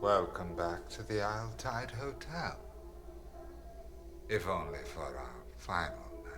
Welcome back to the Isle Tide Hotel. If only for our final night.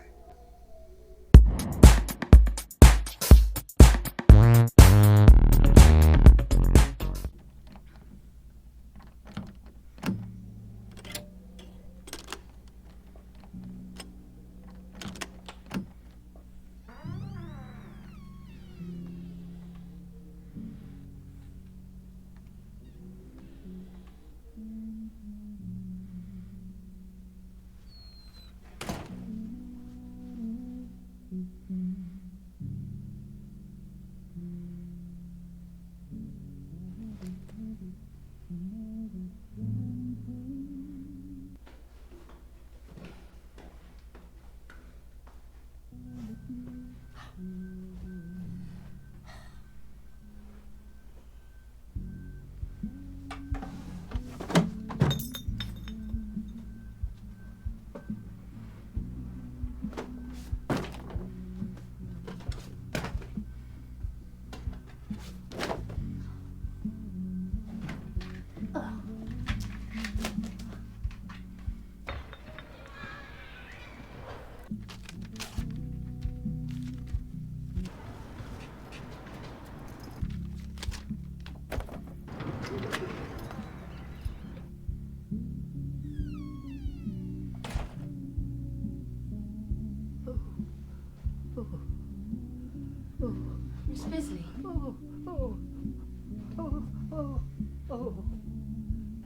Miss Bisley. Oh.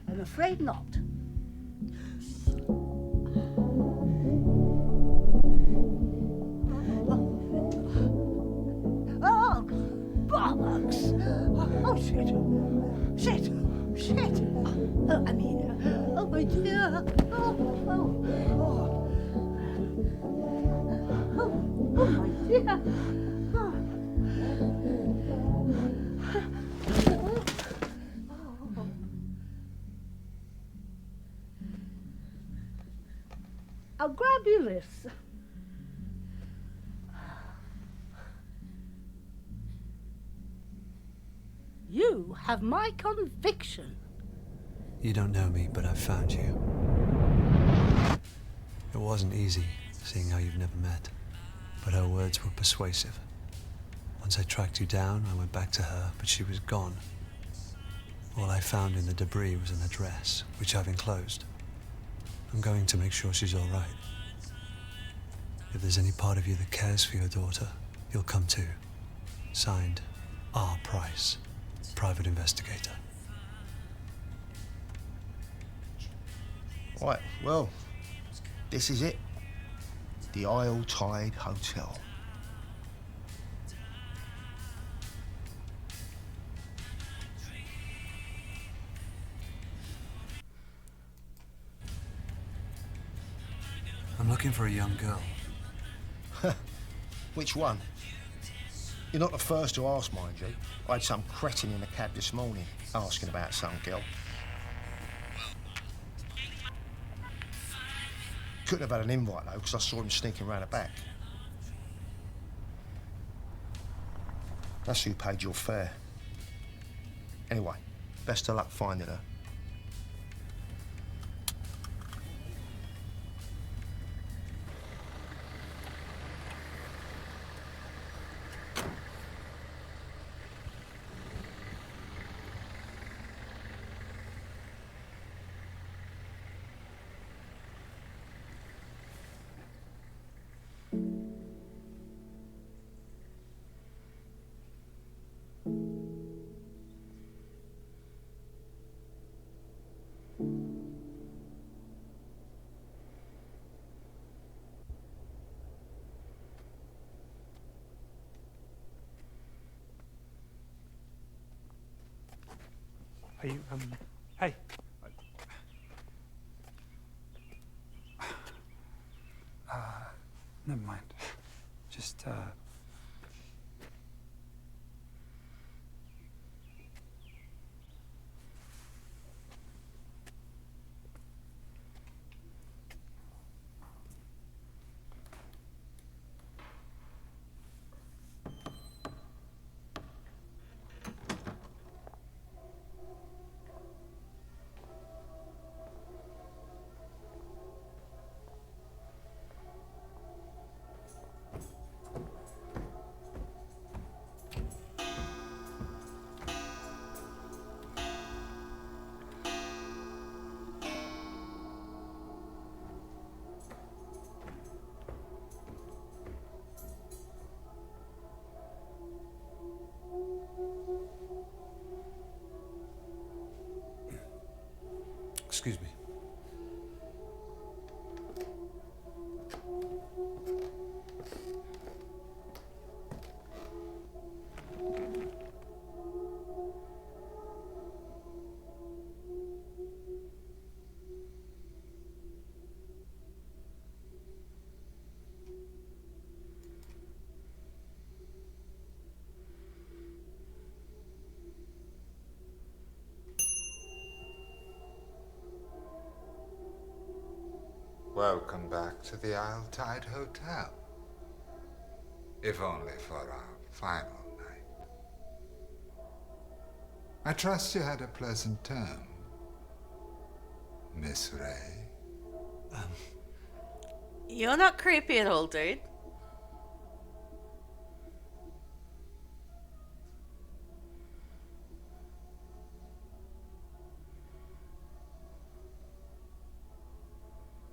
I'm afraid not. Oh, bollocks! Oh, shit! Oh, I mean, oh my dear! Oh my dear! I'll grab you this. You have my conviction. You don't know me, but I've found you. It wasn't easy, seeing how you've never met, but her words were persuasive. Once I tracked you down, I went back to her, but she was gone. All I found in the debris was an address, which I've enclosed. I'm going to make sure she's all right. If there's any part of you that cares for your daughter, you'll come too. Signed, R. Price, Private Investigator. Right, well, this is it. The Isle Tide Hotel. I'm looking for a young girl. Which one? You're not the first to ask, mind you. I had some cretin in the cab this morning asking about some girl. Couldn't have had an invite though, because I saw him sneaking around the back. That's who paid your fare. Anyway, best of luck finding her. Are you, hey. Never mind. Just, Excuse me. Welcome back to the Isle Tide Hotel. If only for our final night. I trust you had a pleasant term, Miss Ray. You're not creepy at all, dude.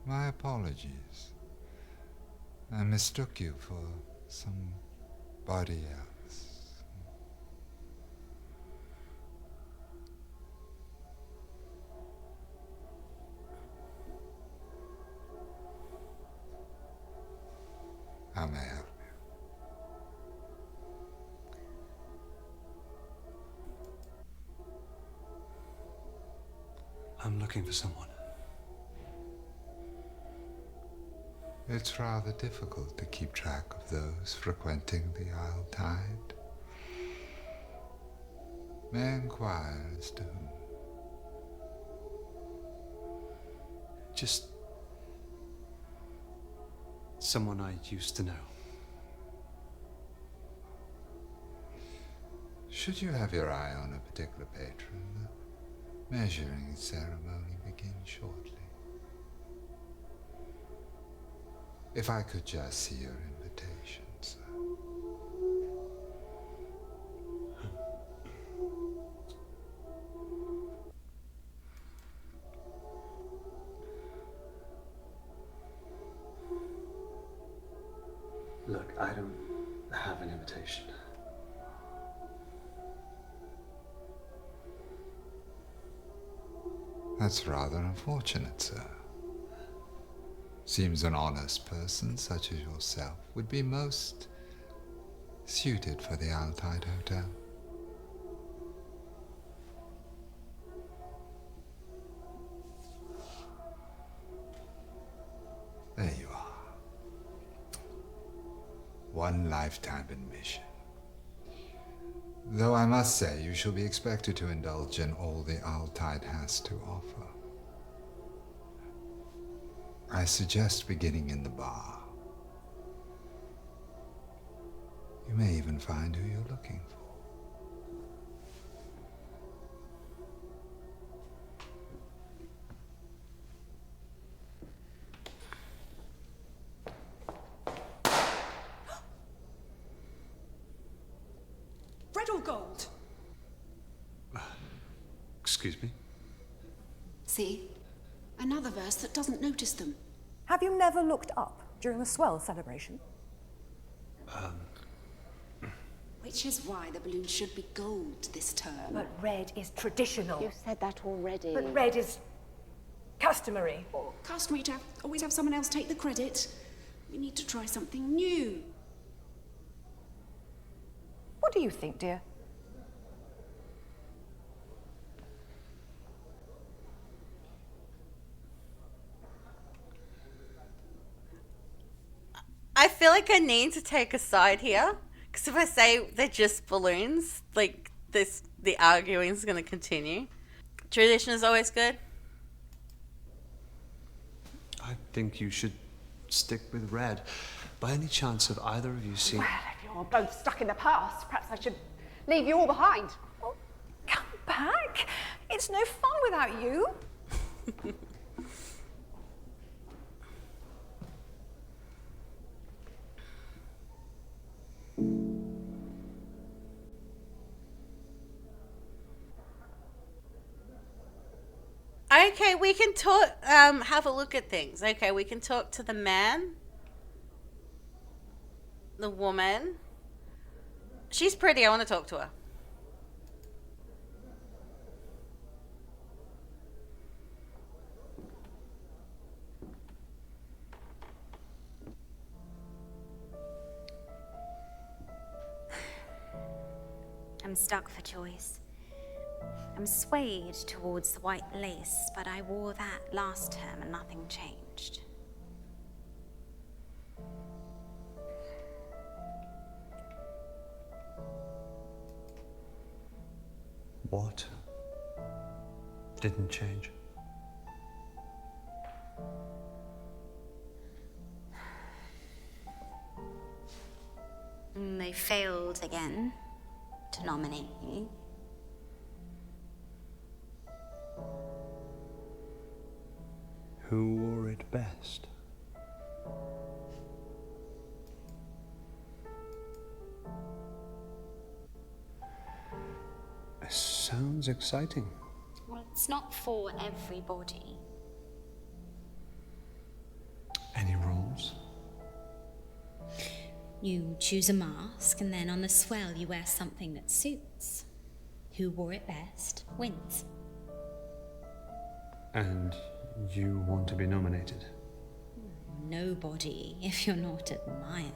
My apologies. I mistook you for somebody else. How may I help you? I'm looking for someone. It's rather difficult to keep track of those frequenting the Isle Tide. May I inquire as to whom? Just someone I used to know. Should you have your eye on a particular patron, the measuring ceremony begins shortly. If I could just see your invitation, sir. Look, I don't have an invitation. That's rather unfortunate, sir. Seems an honest person such as yourself would be most suited for the Isle Tide Hotel. There you are. One lifetime admission. Though I must say, you shall be expected to indulge in all the Isle Tide has to offer. I suggest beginning in the bar. You may even find who you're looking for. Red or gold? Excuse me? See? Another verse that doesn't notice them. Have you never looked up during the swell celebration? Which is why the balloon should be gold this term. But red is traditional. You said that already. But red is customary. Customary to always have someone else take the credit. We need to try something new. What do you think, dear? I feel like I need to take a side here. Because if I say they're just balloons, like, the arguing's going to continue. Tradition is always good. I think you should stick with red. By any chance have either of you seen... Well, if you're both stuck in the past, perhaps I should leave you all behind. Well, come back. It's no fun without you. Okay, we can talk, have a look at things. Okay, we can talk to the man. The woman. She's pretty, I want to talk to her. I'm stuck for choice. I'm swayed towards the white lace, but I wore that last term and nothing changed. What didn't change? They failed again to nominate you. Who wore it best? Sounds exciting. Well, it's not for everybody. Any rules? You choose a mask, and then on the swell you wear something that suits. Who wore it best wins. And you want to be nominated? Nobody, if you're not admired.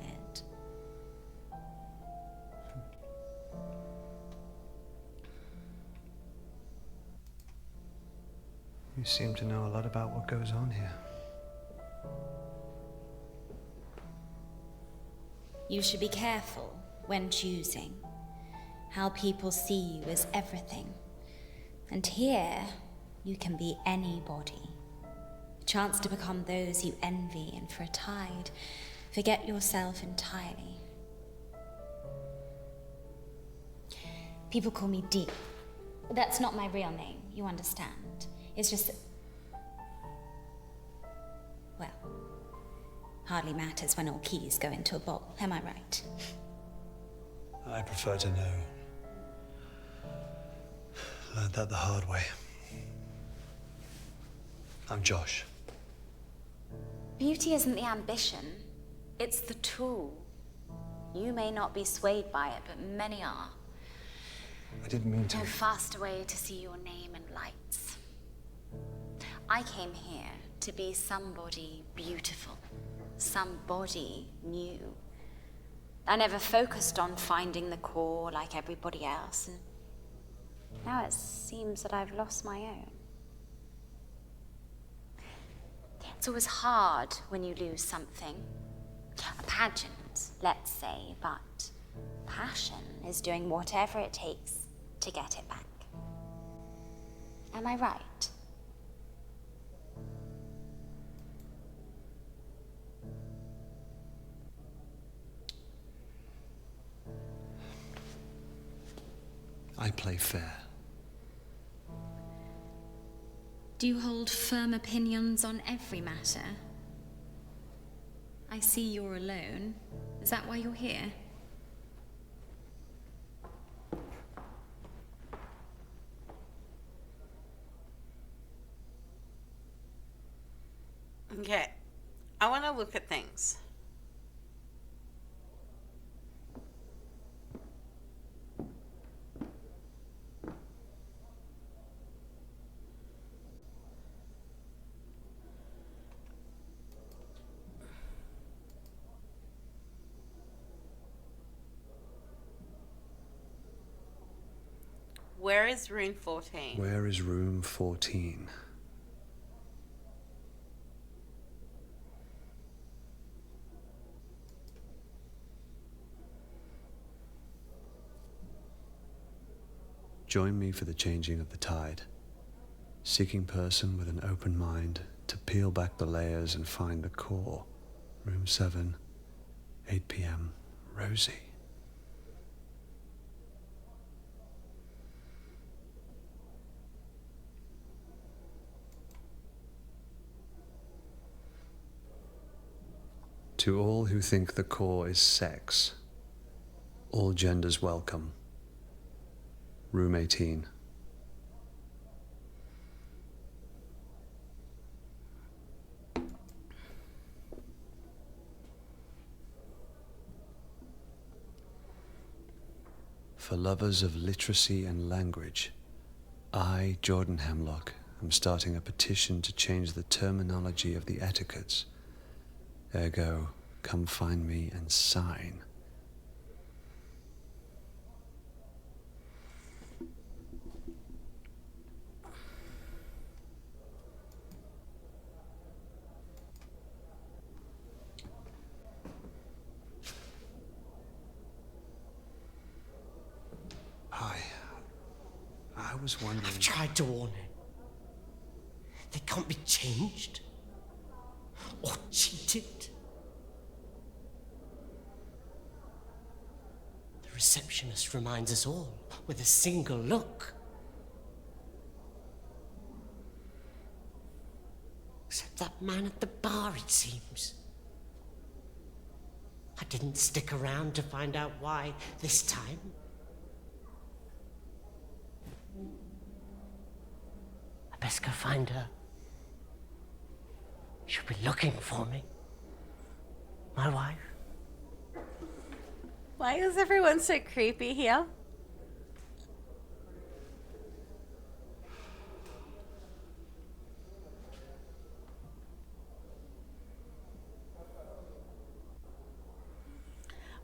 You seem to know a lot about what goes on here. You should be careful when choosing. How people see you is everything. And here, you can be anybody. A chance to become those you envy, and for a tide, forget yourself entirely. People call me Dee. That's not my real name, you understand. It's just that, well, hardly matters when all keys go into a bowl, am I right? I prefer to know. Learned that the hard way. I'm Josh. Beauty isn't the ambition, it's the tool. You may not be swayed by it, but many are. I didn't mean to. No faster way to see your name in lights. I came here to be somebody beautiful, somebody new. I never focused on finding the core like everybody else, and now it seems that I've lost my own. It's always hard when you lose something. A pageant, let's say, but passion is doing whatever it takes to get it back. Am I right? I play fair. Do you hold firm opinions on every matter? I see you're alone. Is that why you're here? Okay, I want to look at things. Where is room 14? Where is room 14? Join me for the changing of the tide. Seeking person with an open mind to peel back the layers and find the core. Room 7, 8 p.m. Rosie. To all who think the core is sex, all genders welcome. Room 18. For lovers of literacy and language, I, Jordan Hemlock, am starting a petition to change the terminology of the etiquettes. Ergo, come find me and sign. was wondering... I've tried to warn him. They can't be changed. Or cheated. The receptionist reminds us all with a single look. Except that man at the bar, it seems. I didn't stick around to find out why this time. I best go find her. She'll be looking for me. My wife. Why is everyone so creepy here?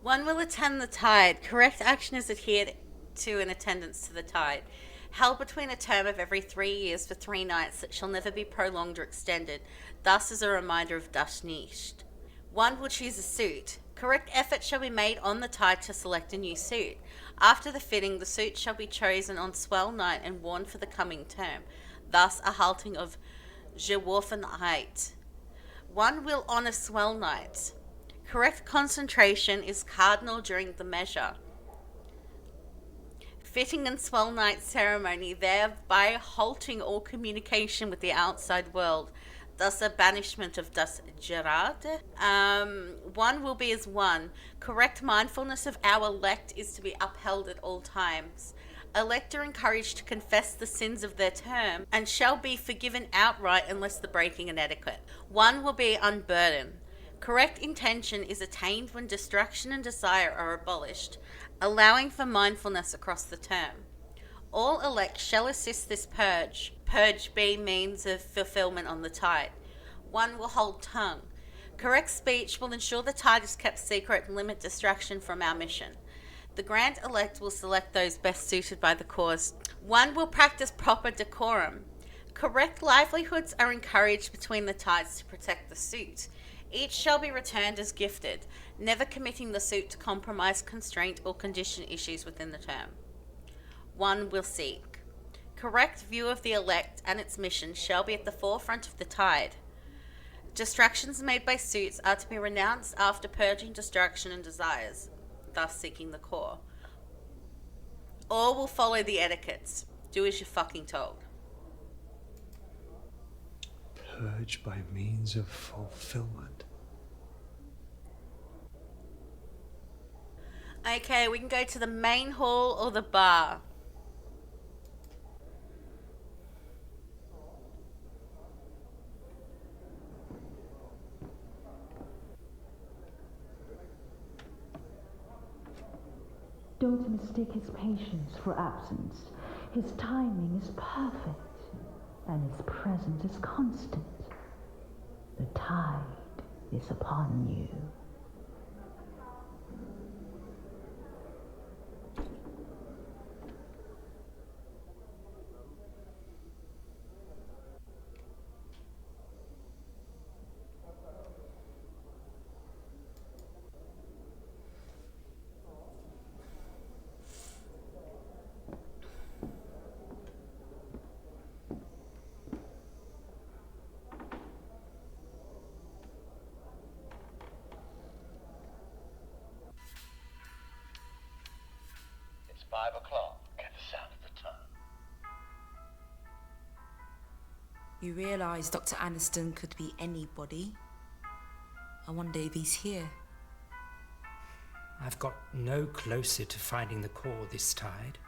One will attend the tide. Correct action is adhered to in attendance to the tide. Held between a term of every 3 years for 3 nights that shall never be prolonged or extended, thus as a reminder of das nicht. One will choose a suit. Correct effort shall be made on the tide to select a new suit. After the fitting, the suit shall be chosen on swell night and worn for the coming term, thus a halting of geworfenheit. One will honor swell night. Correct concentration is cardinal during the measure. Fitting and swell night ceremony, thereby halting all communication with the outside world, thus a banishment of das Gerard. One will be as one. Correct mindfulness of our elect is to be upheld at all times. Elect are encouraged to confess the sins of their term and shall be forgiven outright unless the breaking an etiquette. One will be unburdened. Correct intention is attained when distraction and desire are abolished, allowing for mindfulness across the term. All elect shall assist this purge. Purge be means of fulfillment on the tide. One will hold tongue. Correct speech will ensure the tide is kept secret and limit distraction from our mission. The grand elect will select those best suited by the cause. One will practice proper decorum. Correct livelihoods are encouraged between the tides to protect the suit. Each shall be returned as gifted, never committing the suit to compromise, constraint, or condition issues within the term. One will seek. Correct view of the elect and its mission shall be at the forefront of the tide. Distractions made by suits are to be renounced after purging distraction and desires, thus seeking the core. All will follow the etiquettes. Do as you're fucking told. Purge by means of fulfillment. Okay, we can go to the main hall or the bar. Don't mistake his patience for absence. His timing is perfect, and his presence is constant. The tide is upon you. It's 5 o'clock. Get the sound of the tongue. You realise Dr. Aniston could be anybody. I wonder if he's here. I've got no closer to finding the core this tide.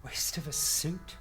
Waste of a suit.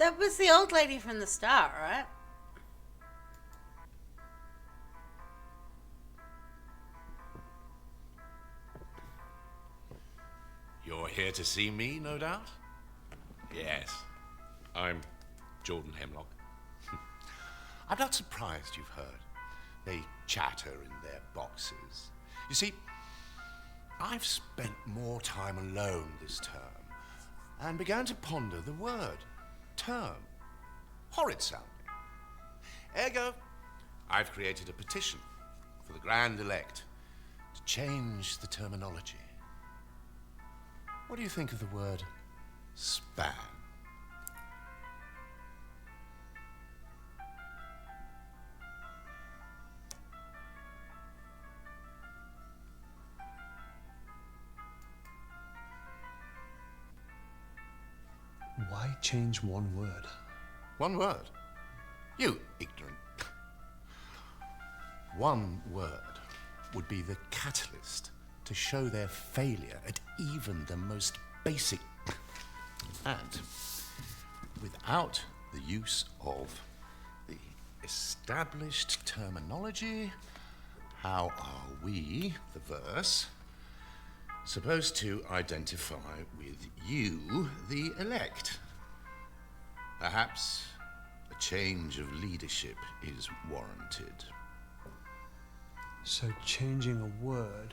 That was the old lady from the start, right? You're here to see me, no doubt? Yes, I'm Jordan Hemlock. I'm not surprised you've heard. They chatter in their boxes. You see, I've spent more time alone this term and began to ponder the word term. Horrid sounding. Ergo, I've created a petition for the Grand Elect to change the terminology. What do you think of the word span? Why change one word? One word? You ignorant. One word would be the catalyst to show their failure at even the most basic. And without the use of the established terminology, how are we, the verse, supposed to identify with you, the elect? Perhaps a change of leadership is warranted. So changing a word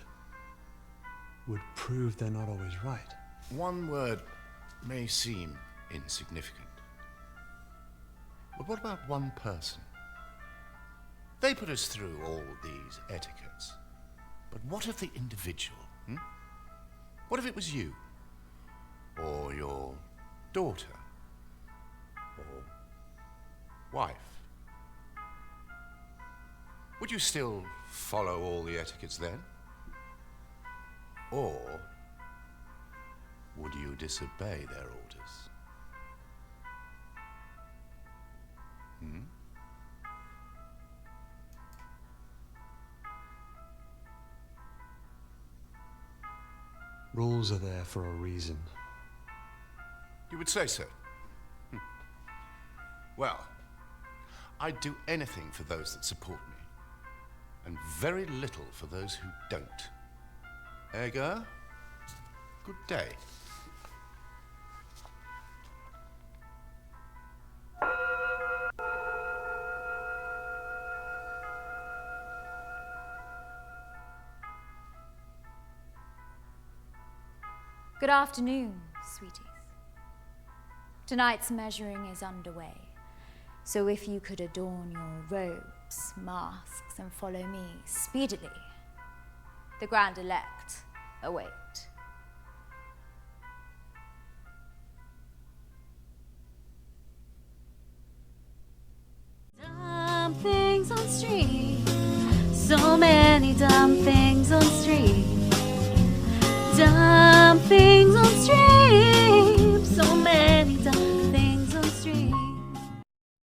would prove they're not always right. One word may seem insignificant. But what about one person? They put us through all these etiquettes. But what of the individual? What if it was you? Or your daughter? Or wife? Would you still follow all the etiquettes then? Or would you disobey their orders? Rules are there for a reason. You would say so? Well, I'd do anything for those that support me, and very little for those who don't. Ergo, good day. Good afternoon, sweeties. Tonight's measuring is underway, so if you could adorn your robes, masks, and follow me speedily, the Grand Elect await. Dumb things on stream, so many dumb things.